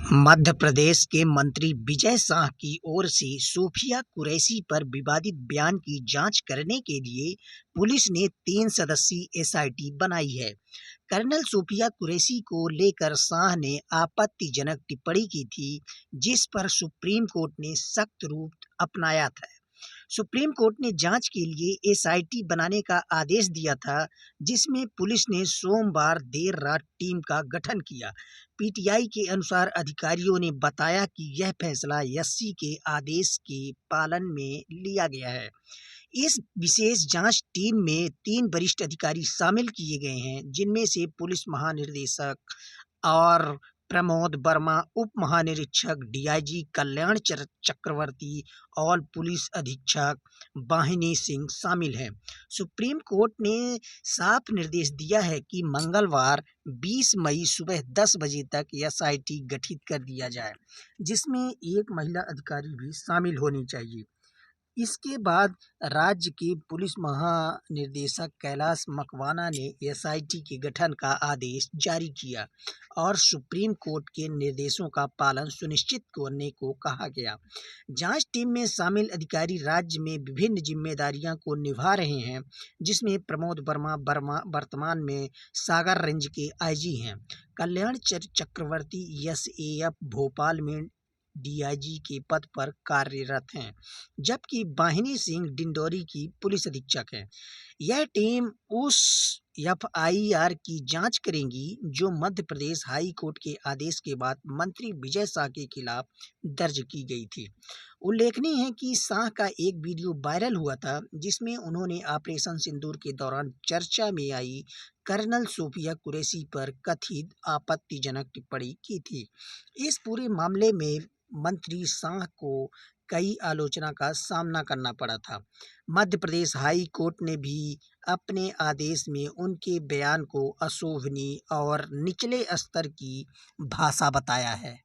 मध्य प्रदेश के मंत्री विजय शाह की ओर से सूफिया कुरैशी पर विवादित बयान की जांच करने के लिए पुलिस ने 3 सदस्यीय एसआईटी बनाई है। कर्नल सूफिया कुरैशी को लेकर शाह ने आपत्तिजनक टिप्पणी की थी, जिस पर सुप्रीम कोर्ट ने सख्त रूख अपनाया था। सुप्रीम कोर्ट ने जांच के लिए एसआईटी बनाने का आदेश दिया था, जिसमें पुलिस ने सोमवार देर रात टीम का गठन किया। पीटीआई के अनुसार अधिकारियों ने बताया कि यह फैसला एससी के आदेश के पालन में लिया गया है। इस विशेष जांच टीम में 3 वरिष्ठ अधिकारी शामिल किए गए हैं, जिनमें से पुलिस महानिदेशक और प्रमोद वर्मा, उप महानिरीक्षक डीआईजी कल्याण चक्रवर्ती और पुलिस अधीक्षक वाहिनी सिंह शामिल हैं। सुप्रीम कोर्ट ने साफ निर्देश दिया है कि मंगलवार 20 मई सुबह 10 बजे तक एसआईटी गठित कर दिया जाए, जिसमें एक महिला अधिकारी भी शामिल होनी चाहिए। इसके बाद राज्य के पुलिस महानिदेशक कैलाश मकवाना ने एसआईटी के गठन का आदेश जारी किया और सुप्रीम कोर्ट के निर्देशों का पालन सुनिश्चित करने को कहा गया। जांच टीम में शामिल अधिकारी राज्य में विभिन्न जिम्मेदारियों को निभा रहे हैं, जिसमें प्रमोद वर्मा वर्तमान में सागर रेंज के आईजी हैं। कल्याण चक्रवर्ती एसएएफ भोपाल में डीआईजी के पद पर कार्यरत हैं, जबकि वाहिनी सिंह डिंडोरी की पुलिस अधीक्षक हैं। यह टीम उस एफआईआर की जांच करेगी जो मध्य प्रदेश हाई कोर्ट के आदेश के बाद मंत्री विजय शाह के खिलाफ दर्ज की गई थी। उल्लेखनीय है कि शाह का एक वीडियो वायरल हुआ था, जिसमें उन्होंने ऑपरेशन सिंदूर के दौरान चर्चा में आई कर्नल सूफिया कुरैशी पर कथित आपत्तिजनक टिप्पणी की थी। इस पूरे मामले में मंत्री शाह को कई आलोचना का सामना करना पड़ा था। मध्य प्रदेश हाई कोर्ट ने भी अपने आदेश में उनके बयान को अशोभनीय और निचले स्तर की भाषा बताया है।